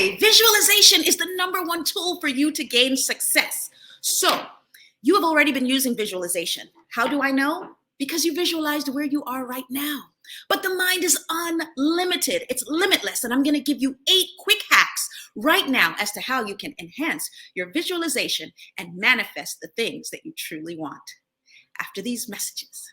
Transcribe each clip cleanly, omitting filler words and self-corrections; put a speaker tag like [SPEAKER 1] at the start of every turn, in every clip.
[SPEAKER 1] Okay, visualization is the number one tool for you to gain success. So you have already been using visualization. How do I know? Because you visualized where you are right now. But the mind is unlimited. It's limitless. And I'm going to give you 8 quick hacks right now as to how you can enhance your visualization and manifest the things that you truly want. After these messages.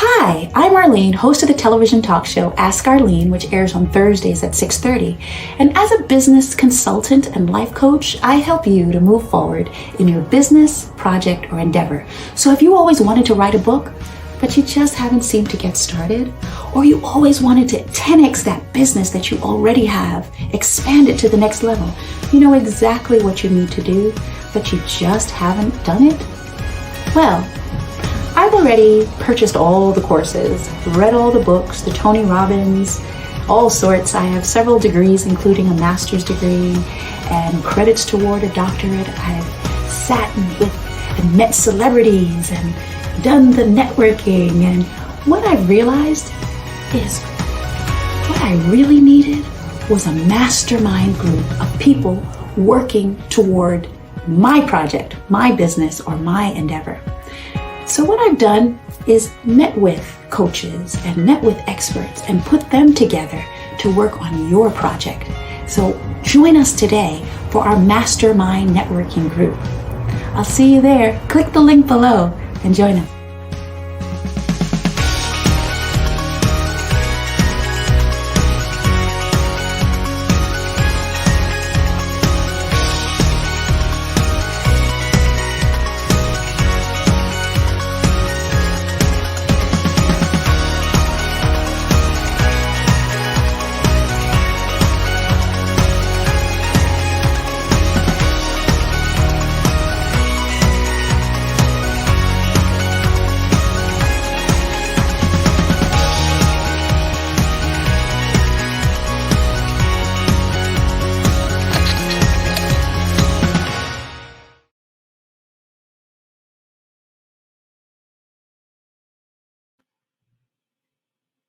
[SPEAKER 2] Hi, I'm Arlene, host of the television talk show Ask Arlene, which airs on Thursdays at 6:30. And as a business consultant and life coach, I help you to move forward in your business, project, or endeavor. So if you always wanted to write a book, but you just haven't seemed to get started, or you always wanted to 10x that business that you already have, expand it to the next level, you know exactly what you need to do, but you just haven't done it? Well, I've already purchased all the courses, read all the books, the Tony Robbins, all sorts. I have several degrees, including a master's degree and credits toward a doctorate. I've sat with and met celebrities and done the networking. And what I realized is what I really needed was a mastermind group of people working toward my project, my business, or my endeavor. So what I've done is met with coaches and met with experts and put them together to work on your project. So join us today for our mastermind networking group. I'll see you there. Click the link below and join us.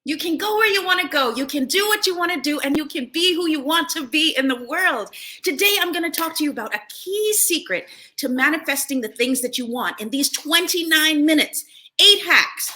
[SPEAKER 1] You can go where you want to go. You can do what you want to do, and you can be who you want to be in the world. Today, I'm going to talk to you about a key secret to manifesting the things that you want in these 29 minutes. 8 hacks.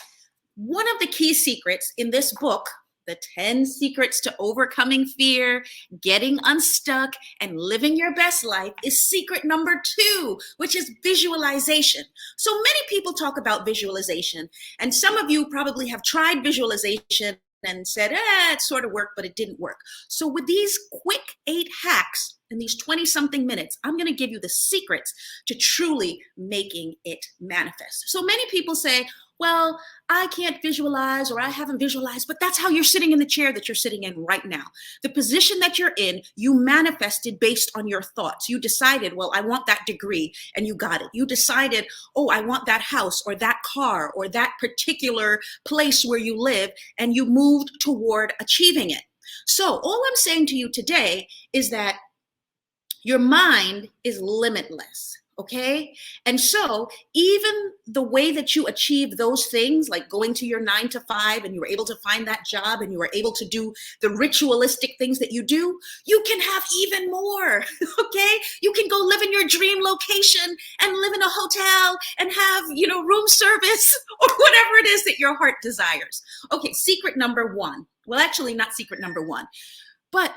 [SPEAKER 1] One of the key secrets in this book, The 10 Secrets to Overcoming Fear, Getting Unstuck, and Living Your Best Life, is secret number 2, which is visualization. So many people talk about visualization, and some of you probably have tried visualization and said, it sort of worked, but it didn't work. So with these quick 8 hacks in these 20-something minutes, I'm going to give you the secrets to truly making it manifest. So many people say, well, I can't visualize, or I haven't visualized, but that's how you're sitting in the chair that you're sitting in right now. The position that you're in, you manifested based on your thoughts. You decided, well, I want that degree, and you got it. You decided, oh, I want that house or that car or that particular place where you live, and you moved toward achieving it. So all I'm saying to you today is that your mind is limitless. Okay. And so even the way that you achieve those things, like going to your 9 to 5 and you were able to find that job and you were able to do the ritualistic things that you do, you can have even more. Okay. You can go live in your dream location and live in a hotel and have, room service or whatever it is that your heart desires. Okay. Secret number 1. Well, actually not secret number 1, but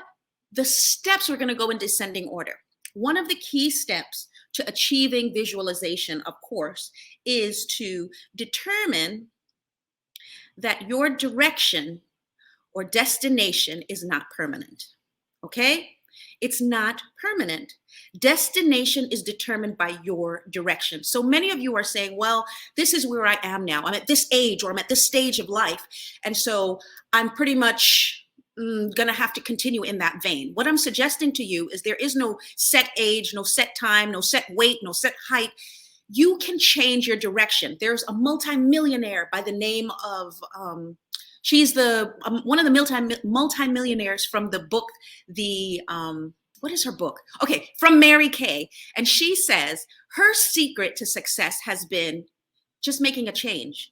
[SPEAKER 1] the steps, we're going to go in descending order. One of the key steps to achieving visualization, of course, is to determine that your direction or destination is not permanent, okay? It's not permanent. Destination is determined by your direction. So many of you are saying, well, this is where I am now. I'm at this age, or I'm at this stage of life. And so I'm pretty much going to have to continue in that vein. What I'm suggesting to you is there is no set age, no set time, no set weight, no set height. You can change your direction. There's a multimillionaire by the name of She's the one of the multi-millionaires from the book, the what is her book? Okay, from Mary Kay. And she says her secret to success has been just making a change.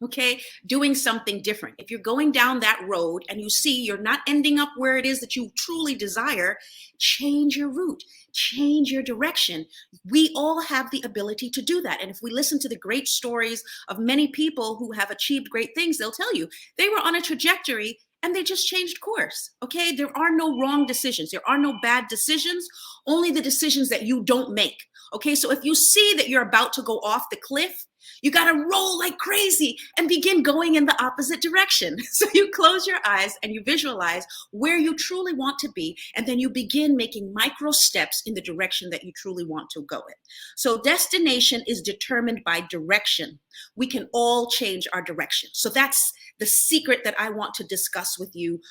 [SPEAKER 1] Okay, doing something different. If you're going down that road and you see you're not ending up where it is that you truly desire, change your route, change your direction. We all have the ability to do that. And if we listen to the great stories of many people who have achieved great things, they'll tell you they were on a trajectory and they just changed course. Okay, there are no wrong decisions, there are no bad decisions, only the decisions that you don't make. Okay, so if you see that you're about to go off the cliff, you got to roll like crazy and begin going in the opposite direction. So you close your eyes and you visualize where you truly want to be, and then you begin making micro steps in the direction that you truly want to go in. So destination is determined by direction. We can all change our direction. So that's the secret that I want to discuss with you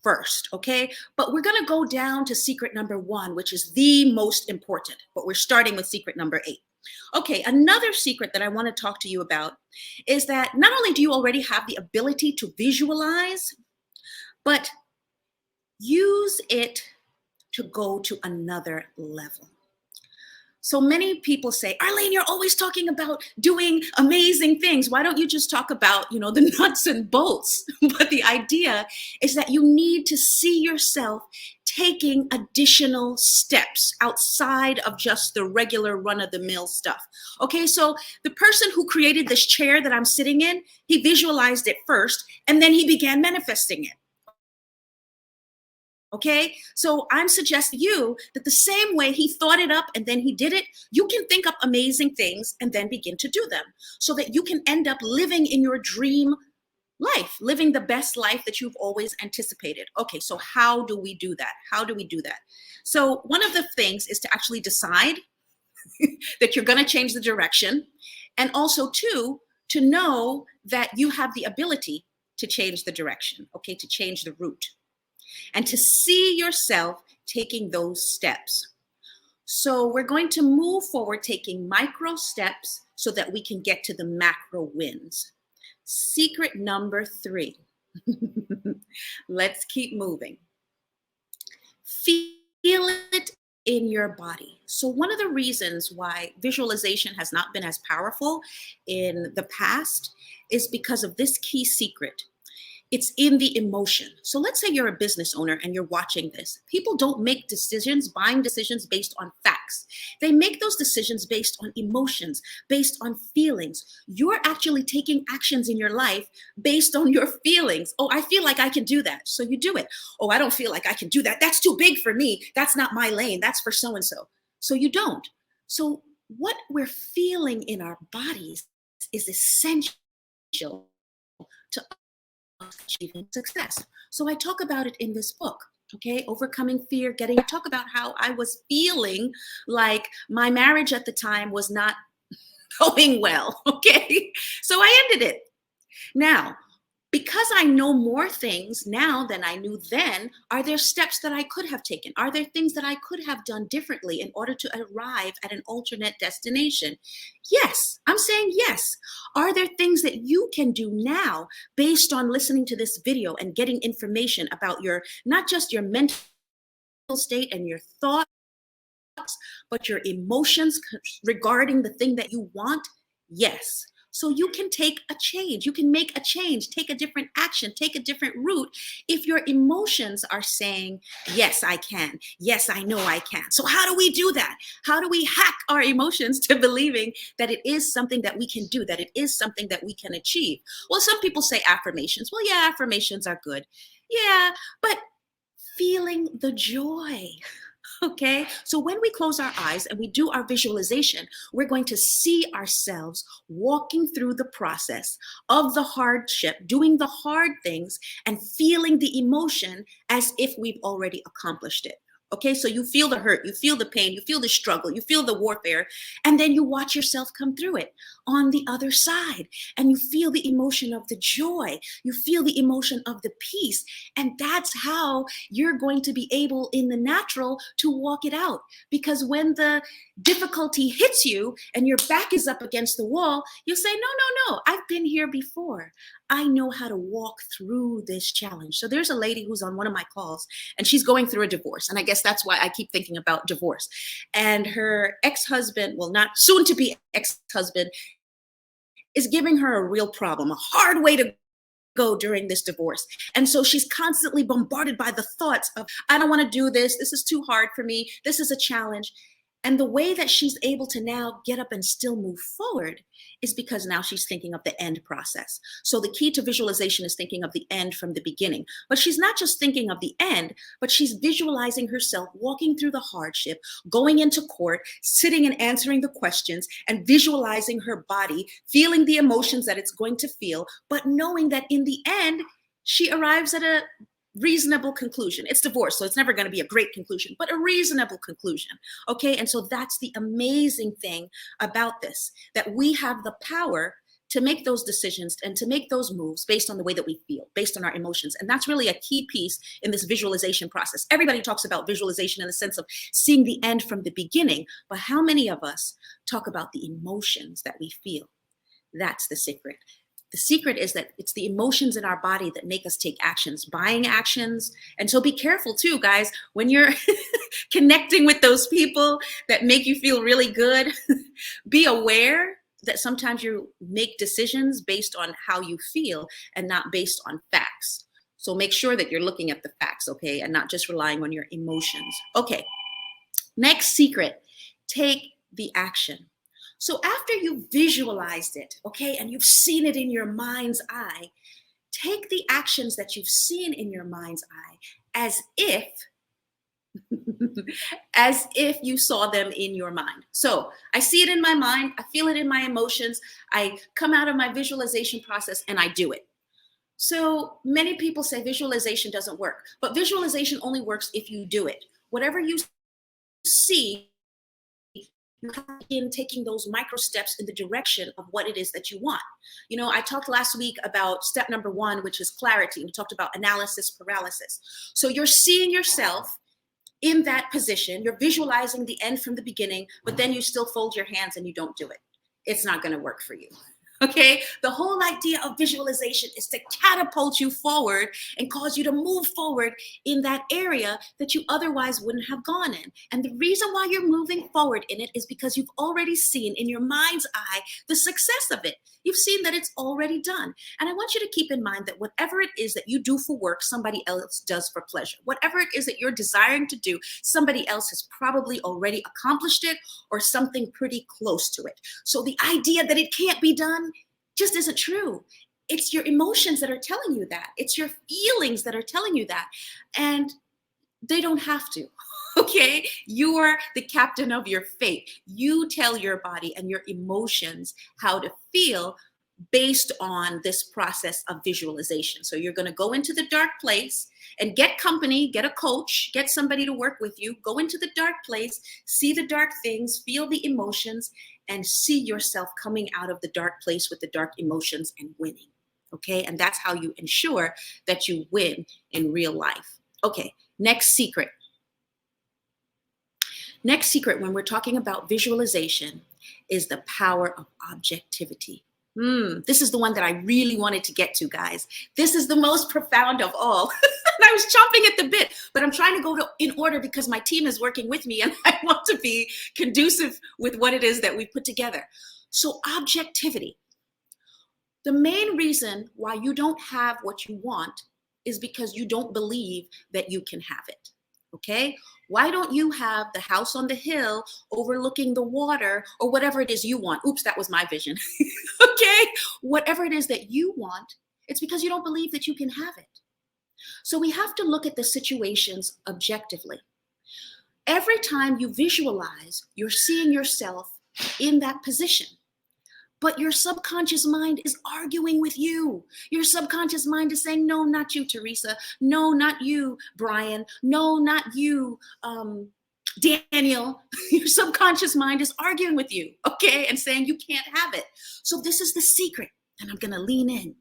[SPEAKER 1] first, okay? But we're going to go down to secret number 1, which is the most important, but we're starting with secret number 8. Okay, another secret that I want to talk to you about is that not only do you already have the ability to visualize, but use it to go to another level. So many people say, Arlene, you're always talking about doing amazing things. Why don't you just talk about, the nuts and bolts? But the idea is that you need to see yourself taking additional steps outside of just the regular run-of-the-mill stuff. Okay, so the person who created this chair that I'm sitting in, he visualized it first, and then he began manifesting it. Okay, so I'm suggesting you that the same way he thought it up and then he did it, you can think up amazing things and then begin to do them so that you can end up living in your dream life, living the best life that you've always anticipated. Okay, so how do we do that? How do we do that? So one of the things is to actually decide that you're going to change the direction, and also to know that you have the ability to change the direction, okay, to change the route, and to see yourself taking those steps. So we're going to move forward taking micro steps so that we can get to the macro wins. Secret number 3. Let's keep moving. Feel it in your body. So one of the reasons why visualization has not been as powerful in the past is because of this key secret. It's in the emotion. So let's say you're a business owner and you're watching this. People don't make decisions, buying decisions based on facts. They make those decisions based on emotions, based on feelings. You're actually taking actions in your life based on your feelings. Oh, I feel like I can do that. So you do it. Oh, I don't feel like I can do that. That's too big for me. That's not my lane. That's for so-and-so. So you don't. So what we're feeling in our bodies is essential to achieving success. So I talk about it in this book, okay? Overcoming fear, I talk about how I was feeling like my marriage at the time was not going well, okay? So I ended it. Now, because I know more things now than I knew then, are there steps that I could have taken? Are there things that I could have done differently in order to arrive at an alternate destination? Yes, I'm saying yes. Are there things that you can do now based on listening to this video and getting information about not just your mental state and your thoughts, but your emotions regarding the thing that you want? Yes. So you can take a change. You can make a change, take a different action, take a different route if your emotions are saying, yes, I can. Yes, I know I can. So how do we do that? How do we hack our emotions to believing that it is something that we can do, that it is something that we can achieve? Well, some people say affirmations. Well, yeah, affirmations are good. Yeah, but feeling the joy. Okay, so when we close our eyes and we do our visualization, we're going to see ourselves walking through the process of the hardship, doing the hard things, and feeling the emotion as if we've already accomplished it. Okay, so you feel the hurt, you feel the pain, you feel the struggle, you feel the warfare, and then you watch yourself come through it on the other side. And you feel the emotion of the joy, you feel the emotion of the peace. And that's how you're going to be able in the natural to walk it out. Because when the difficulty hits you and your back is up against the wall, you'll say, no, no, no, I've been here before. I know how to walk through this challenge. So there's a lady who's on one of my calls and she's going through a divorce. And I guess that's why I keep thinking about divorce. And her ex-husband, well, not soon to be ex-husband, is giving her a real problem, a hard way to go during this divorce. And so she's constantly bombarded by the thoughts of, I don't want to do this. This is too hard for me. This is a challenge. And the way that she's able to now get up and still move forward is because now she's thinking of the end process. So the key to visualization is thinking of the end from the beginning. But she's not just thinking of the end, but she's visualizing herself walking through the hardship, going into court, sitting and answering the questions, and visualizing her body, feeling the emotions that it's going to feel, but knowing that in the end, she arrives at a reasonable conclusion. It's divorce, so it's never going to be a great conclusion, but a reasonable conclusion. Okay, and so that's the amazing thing about this, that we have the power to make those decisions and to make those moves based on the way that we feel, based on our emotions. And that's really a key piece in this visualization process. Everybody talks about visualization in the sense of seeing the end from the beginning, but how many of us talk about the emotions that we feel? That's the secret. The secret is that it's the emotions in our body that make us take actions, buying actions. And so be careful too, guys, when you're connecting with those people that make you feel really good, be aware that sometimes you make decisions based on how you feel and not based on facts. So make sure that you're looking at the facts, okay, and not just relying on your emotions. Okay, next secret, take the action. So after you've visualized it, okay, and you've seen it in your mind's eye, take the actions that you've seen in your mind's eye as if, as if you saw them in your mind. So I see it in my mind, I feel it in my emotions, I come out of my visualization process and I do it. So many people say visualization doesn't work, but visualization only works if you do it. Whatever you see, you have to begin taking those micro steps in the direction of what it is that you want. You know, I talked last week about step number 1, which is clarity. We talked about analysis paralysis. So you're seeing yourself in that position, you're visualizing the end from the beginning, but then you still fold your hands and you don't do it. It's not going to work for you. Okay, the whole idea of visualization is to catapult you forward and cause you to move forward in that area that you otherwise wouldn't have gone in. And the reason why you're moving forward in it is because you've already seen in your mind's eye the success of it. You've seen that it's already done. And I want you to keep in mind that whatever it is that you do for work, somebody else does for pleasure. Whatever it is that you're desiring to do, somebody else has probably already accomplished it or something pretty close to it. So the idea that it can't be done just isn't true. It's your emotions that are telling you that. It's your feelings that are telling you that. And they don't have to. Okay? You're the captain of your fate. You tell your body and your emotions how to feel based on this process of visualization. So you're going to go into the dark place and get company, get a coach, get somebody to work with you, go into the dark place, see the dark things, feel the emotions, and see yourself coming out of the dark place with the dark emotions and winning. Okay? And that's how you ensure that you win in real life. Okay, next secret. Next secret when we're talking about visualization is the power of objectivity. This is the one that I really wanted to get to, guys. This is the most profound of all. And I was chomping at the bit, but I'm trying to go in order because my team is working with me and I want to be conducive with what it is that we put together. So objectivity. The main reason why you don't have what you want is because you don't believe that you can have it. Okay? Why don't you have the house on the hill overlooking the water or whatever it is you want? Oops, that was my vision. Okay? Whatever it is that you want, it's because you don't believe that you can have it. So we have to look at the situations objectively. Every time you visualize, you're seeing yourself in that position. But your subconscious mind is arguing with you. Your subconscious mind is saying, no, not you, Teresa. No, not you, Brian. No, not you, Daniel. Your subconscious mind is arguing with you, okay? And saying you can't have it. So this is the secret, and I'm gonna lean in.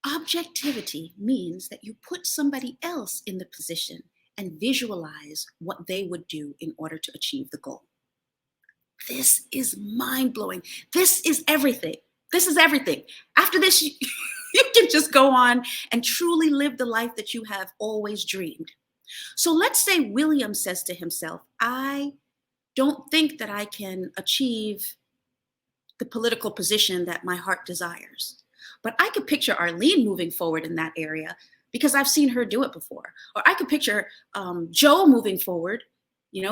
[SPEAKER 1] Objectivity means that you put somebody else in the position and visualize what they would do in order to achieve the goal. This is mind-blowing. This is everything. This is everything. After this, you can just go on and truly live the life that you have always dreamed. So let's say William says to himself, I don't think that I can achieve the political position that my heart desires. But I could picture Arlene moving forward in that area because I've seen her do it before. Or I could picture Joe moving forward,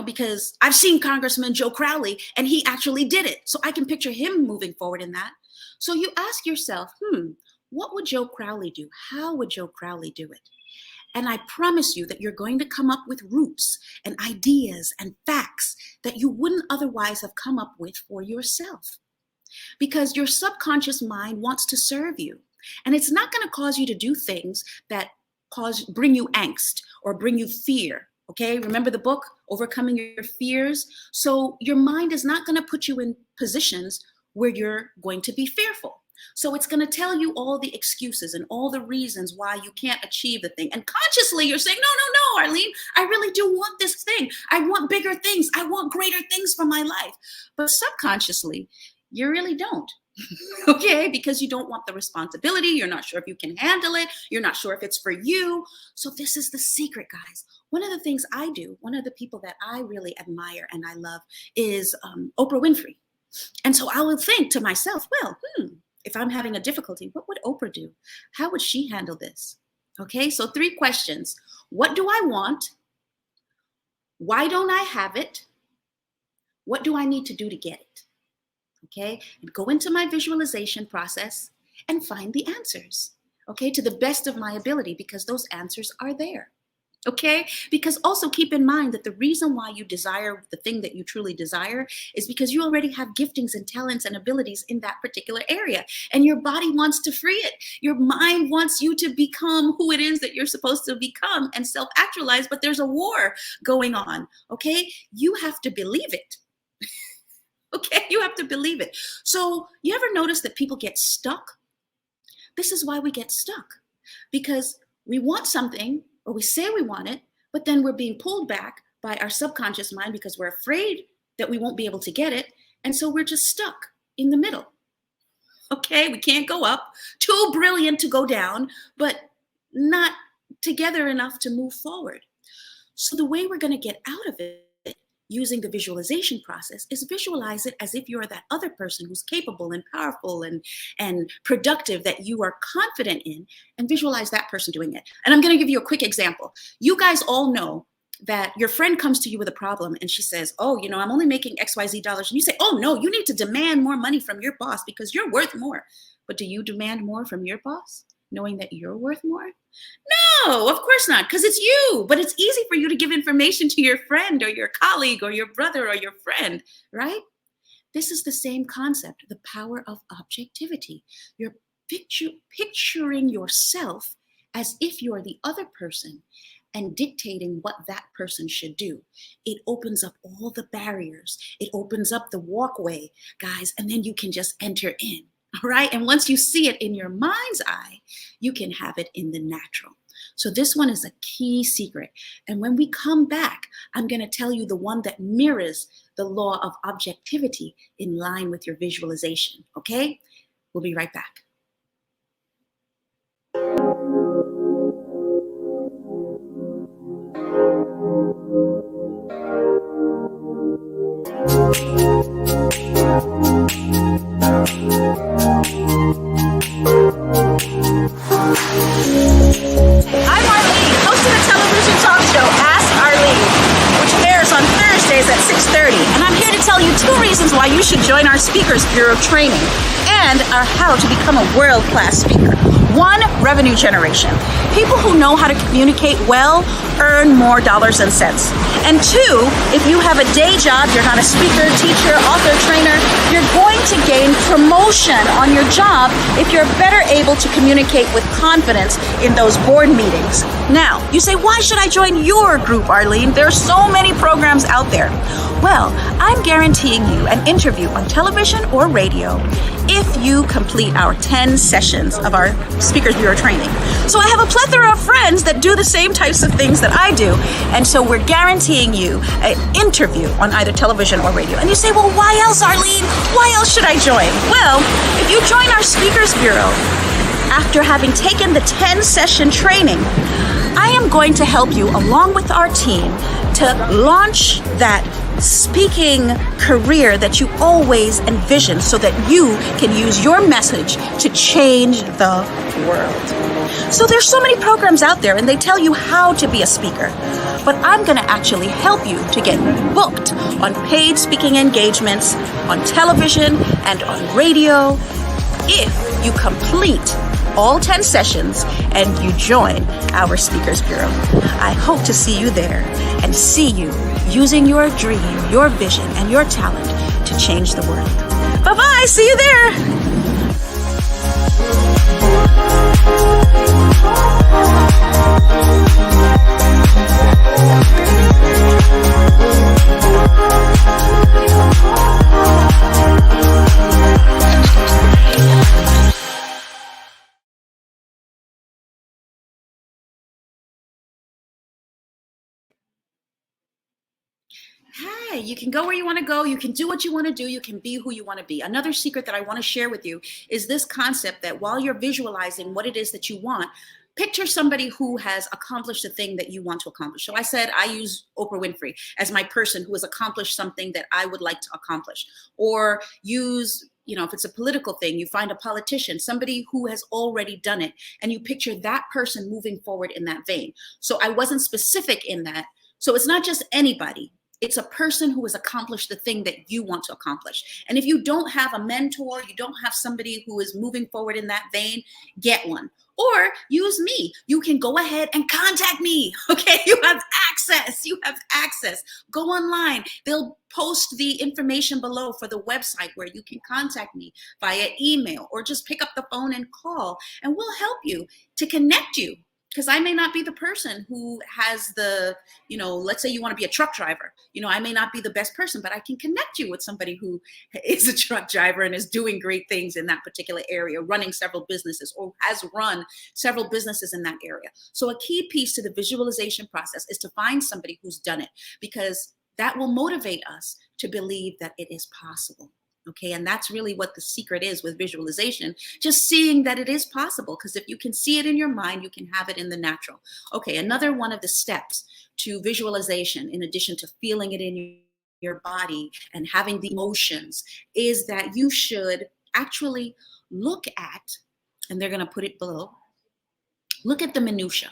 [SPEAKER 1] because I've seen Congressman Joe Crowley and he actually did it. So I can picture him moving forward in that. So you ask yourself, what would Joe Crowley do? How would Joe Crowley do it? And I promise you that you're going to come up with roots and ideas and facts that you wouldn't otherwise have come up with for yourself. Because your subconscious mind wants to serve you. And it's not going to cause you to do things that bring you angst or bring you fear. Okay, remember the book, Overcoming Your Fears? So your mind is not going to put you in positions where you're going to be fearful. So it's going to tell you all the excuses and all the reasons why you can't achieve the thing. And consciously you're saying, no, Arlene, I really do want this thing. I want bigger things. I want greater things for my life. But subconsciously, you really don't. Okay, because you don't want the responsibility. You're not sure if you can handle it. You're not sure if it's for you. So this is the secret, guys. One of the things I do, one of the people that I really admire and I love is Oprah Winfrey. And so I will think to myself, well, if I'm having a difficulty, what would Oprah do? How would she handle this? Okay, so 3 questions. What do I want? Why don't I have it? What do I need to do to get it? Okay, and go into my visualization process and find the answers, okay, to the best of my ability, because those answers are there, okay? Because also keep in mind that the reason why you desire the thing that you truly desire is because you already have giftings and talents and abilities in that particular area, and your body wants to free it. Your mind wants you to become who it is that you're supposed to become and self-actualize, but there's a war going on, okay? You have to believe it. Okay, you have to believe it. So you ever notice that people get stuck? This is why we get stuck, because we want something or we say we want it, but then we're being pulled back by our subconscious mind because we're afraid that we won't be able to get it. And so we're just stuck in the middle. Okay, we can't go up, too brilliant to go down, but not together enough to move forward. So the way we're going to get out of it using the visualization process is visualize it as if you're that other person who's capable and powerful and productive that you are confident in, and visualize that person doing it. And I'm going to give you a quick example. You guys all know that your friend comes to you with a problem and she says, I'm only making XYZ dollars. And you say, oh no, you need to demand more money from your boss because you're worth more. But do you demand more from your boss knowing that you're worth more? No, of course not, because it's you. But it's easy for you to give information to your friend or your colleague or your brother or your friend, right? This is the same concept, the power of objectivity. You're picturing yourself as if you're the other person and dictating what that person should do. It opens up all the barriers. It opens up the walkway, guys, and then you can just enter in. All right. And once you see it in your mind's eye, you can have it in the natural. So this one is a key secret. And when we come back, I'm going to tell you the one that mirrors the law of objectivity in line with your visualization. Okay. We'll be right back.
[SPEAKER 3] I'm Arlene, host of the television talk show Ask Arlene, which airs on Thursdays at 6:30. And I'm here to tell you 2 reasons why you should join our Speakers Bureau training and how to become a world-class speaker. 1, revenue generation. People who know how to communicate well earn more dollars and cents. And two, if you have a day job, you're not a speaker, teacher, author, trainer, you're going to gain promotion on your job if you're better able to communicate with confidence in those board meetings. Now, you say, why should I join your group, Arlene? There are so many programs out there. Well, I'm guaranteeing you an interview on television or radio if you complete our 10 sessions of our Speakers Bureau training. So I have a plethora of friends that do the same types of things that I do, and so we're guaranteeing you an interview on either television or radio. And you say, well, why else, Arlene? Why else should I join? Well, if you join our Speakers Bureau, after having taken the 10-session training, I am going to help you, along with our team, to launch that speaking career that you always envisioned so that you can use your message to change the world. So there's so many programs out there and they tell you how to be a speaker, but I'm going to actually help you to get booked on paid speaking engagements, on television and on radio if you complete all 10 sessions and you join our Speakers Bureau. I hope to see you there and see you using your dream, your vision, and your talent to change the world. Bye-bye. See you there.
[SPEAKER 1] Hi, you can go where you want to go. You can do what you want to do. You can be who you want to be. Another secret that I want to share with you is this concept that while you're visualizing what it is that you want, picture somebody who has accomplished the thing that you want to accomplish. So I said I use Oprah Winfrey as my person who has accomplished something that I would like to accomplish. Or use, if it's a political thing, you find a politician, somebody who has already done it, and you picture that person moving forward in that vein. So I wasn't specific in that. So it's not just anybody. It's a person who has accomplished the thing that you want to accomplish. And if you don't have a mentor, you don't have somebody who is moving forward in that vein, get one. Or use me. You can go ahead and contact me. Okay, you have access. You have access. Go online. They'll post the information below for the website where you can contact me via email or just pick up the phone and call, and we'll help you to connect you. Because I may not be the person who has the, let's say you want to be a truck driver. I may not be the best person, but I can connect you with somebody who is a truck driver and is doing great things in that particular area, running several businesses or has run several businesses in that area. So a key piece to the visualization process is to find somebody who's done it, because that will motivate us to believe that it is possible. Okay, and that's really what the secret is with visualization, just seeing that it is possible, because if you can see it in your mind, you can have it in the natural. Okay, another one of the steps to visualization, in addition to feeling it in your body and having the emotions, is that you should actually look at, and they're going to put it below, look at the minutia.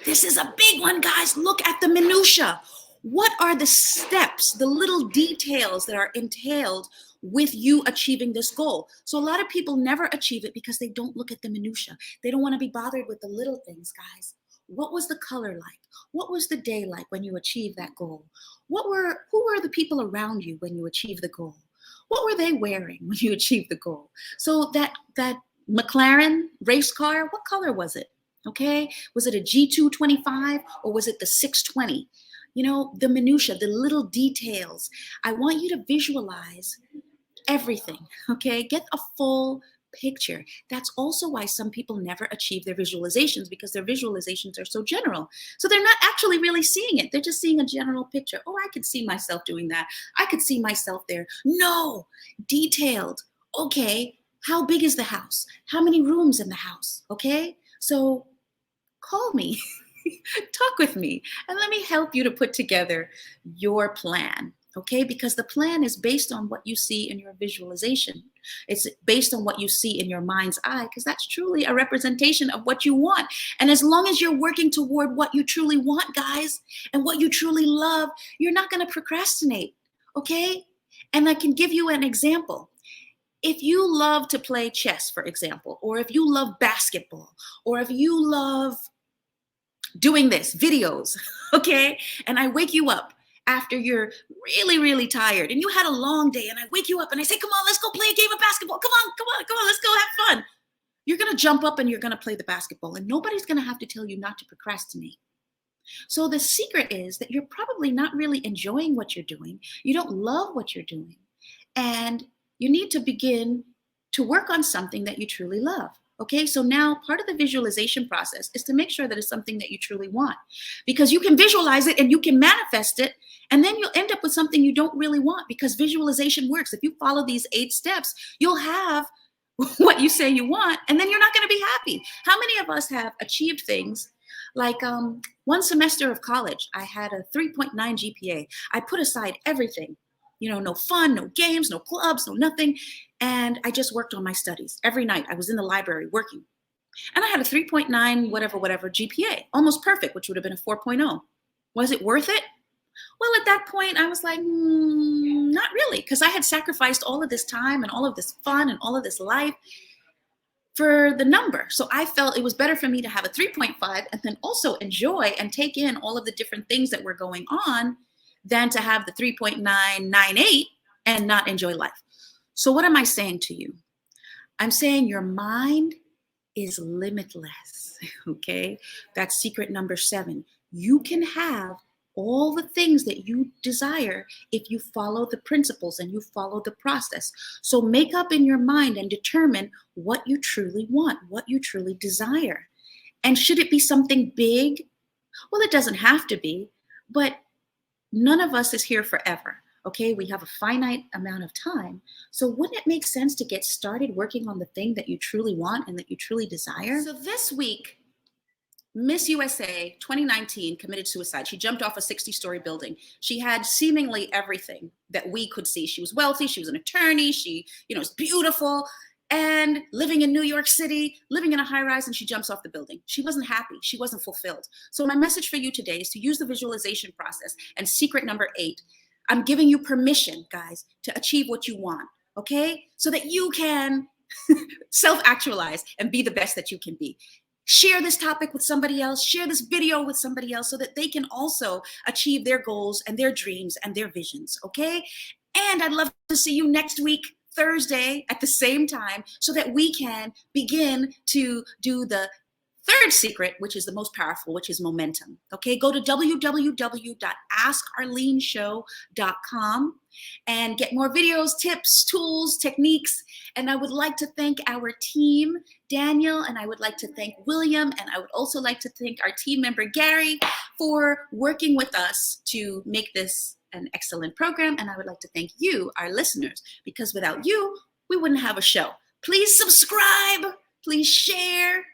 [SPEAKER 1] This is a big one, guys. Look at the minutia. What are the steps, the little details that are entailed with you achieving this goal? So a lot of people never achieve it because they don't look at the minutia. They don't want to be bothered with the little things, guys. What was the color like? What was the day like when you achieved that goal? Who were the people around you when you achieved the goal? What were they wearing when you achieved the goal? So that McLaren race car, what color was it? Okay, was it a G225 or was it the 620? The minutia, the little details. I want you to visualize everything, okay? Get a full picture. That's also why some people never achieve their visualizations, because their visualizations are so general. So they're not actually really seeing it. They're just seeing a general picture. Oh, I could see myself doing that. I could see myself there. No, detailed. Okay, how big is the house? How many rooms in the house? Okay, so call me. Talk with me and let me help you to put together your plan, okay? Because the plan is based on what you see in your visualization. It's based on what you see in your mind's eye, because that's truly a representation of what you want. And as long as you're working toward what you truly want, guys, and what you truly love, you're not going to procrastinate, okay? And I can give you an example. If you love to play chess, for example, or if you love basketball, or if you love doing this, videos, okay? And I wake you up after you're really, really tired and you had a long day, and I wake you up and I say, come on, let's go play a game of basketball. Come on, let's go have fun. You're gonna jump up and you're gonna play the basketball, and nobody's gonna have to tell you not to procrastinate. So the secret is that you're probably not really enjoying what you're doing. You don't love what you're doing. And you need to begin to work on something that you truly love. Okay, so now part of the visualization process is to make sure that it's something that you truly want, because you can visualize it and you can manifest it, and then you'll end up with something you don't really want, because visualization works. If you follow these 8 steps, you'll have what you say you want, and then you're not going to be happy. How many of us have achieved things like one semester of college, I had a 3.9 GPA. I put aside everything, no fun, no games, no clubs, no nothing. And I just worked on my studies every night. I was in the library working. And I had a 3.9 whatever GPA, almost perfect, which would have been a 4.0. Was it worth it? Well, at that point, I was like, not really, because I had sacrificed all of this time and all of this fun and all of this life for the number. So I felt it was better for me to have a 3.5 and then also enjoy and take in all of the different things that were going on than to have the 3.998 and not enjoy life. So what am I saying to you? I'm saying your mind is limitless, okay? That's secret number 7. You can have all the things that you desire if you follow the principles and you follow the process. So make up in your mind and determine what you truly want, what you truly desire. And should it be something big? Well, it doesn't have to be, but none of us is here forever. Okay, we have a finite amount of time. So wouldn't it make sense to get started working on the thing that you truly want and that you truly desire? So this week, Miss USA 2019 committed suicide. She jumped off a 60-story building. She had seemingly everything that we could see. She was wealthy. She was an attorney. She, was beautiful and living in New York City, living in a high rise, and she jumps off the building. She wasn't happy. She wasn't fulfilled. So my message for you today is to use the visualization process. And secret number 8, I'm giving you permission, guys, to achieve what you want, okay? So that you can self-actualize and be the best that you can be. Share this topic with somebody else, share this video with somebody else so that they can also achieve their goals and their dreams and their visions, okay? And I'd love to see you next week, Thursday, at the same time, so that we can begin to do the 3rd secret, which is the most powerful, which is momentum. Okay, go to www.askarleneshow.com and get more videos, tips, tools, techniques. And I would like to thank our team, Daniel, and I would like to thank William, and I would also like to thank our team member, Gary, for working with us to make this an excellent program. And I would like to thank you, our listeners, because without you, we wouldn't have a show. Please subscribe, please share.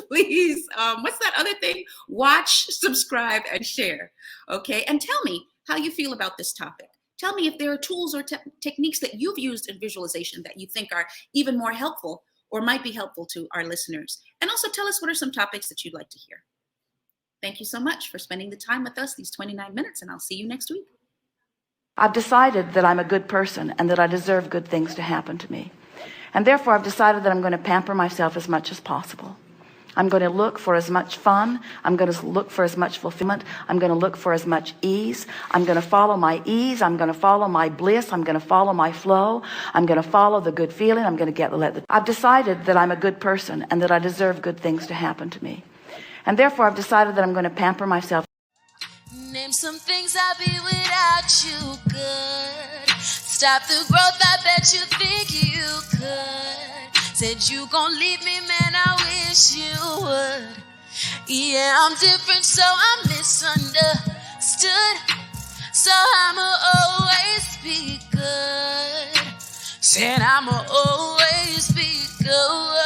[SPEAKER 1] Please, what's that other thing? Watch, subscribe, and share, okay? And tell me how you feel about this topic. Tell me if there are tools or techniques that you've used in visualization that you think are even more helpful or might be helpful to our listeners. And also tell us what are some topics that you'd like to hear. Thank you so much for spending the time with us, these 29 minutes, and I'll see you next week.
[SPEAKER 4] I've decided that I'm a good person and that I deserve good things to happen to me. And therefore, I've decided that I'm going to pamper myself as much as possible. I'm going to look for as much fun. I'm going to look for as much fulfillment. I'm going to look for as much ease. I'm going to follow my ease. I'm going to follow my bliss. I'm going to follow my flow. I'm going to follow the good feeling. I'm going to I've decided that I'm a good person and that I deserve good things to happen to me. And therefore, I've decided that I'm going to pamper myself.
[SPEAKER 5] Name some things I'll be without you, good. Stop the growth, I bet you think you could. Said you gon' leave me, man, I wish you would. Yeah, I'm different, so I'm misunderstood. So I'ma always be good. Said I'ma always be good.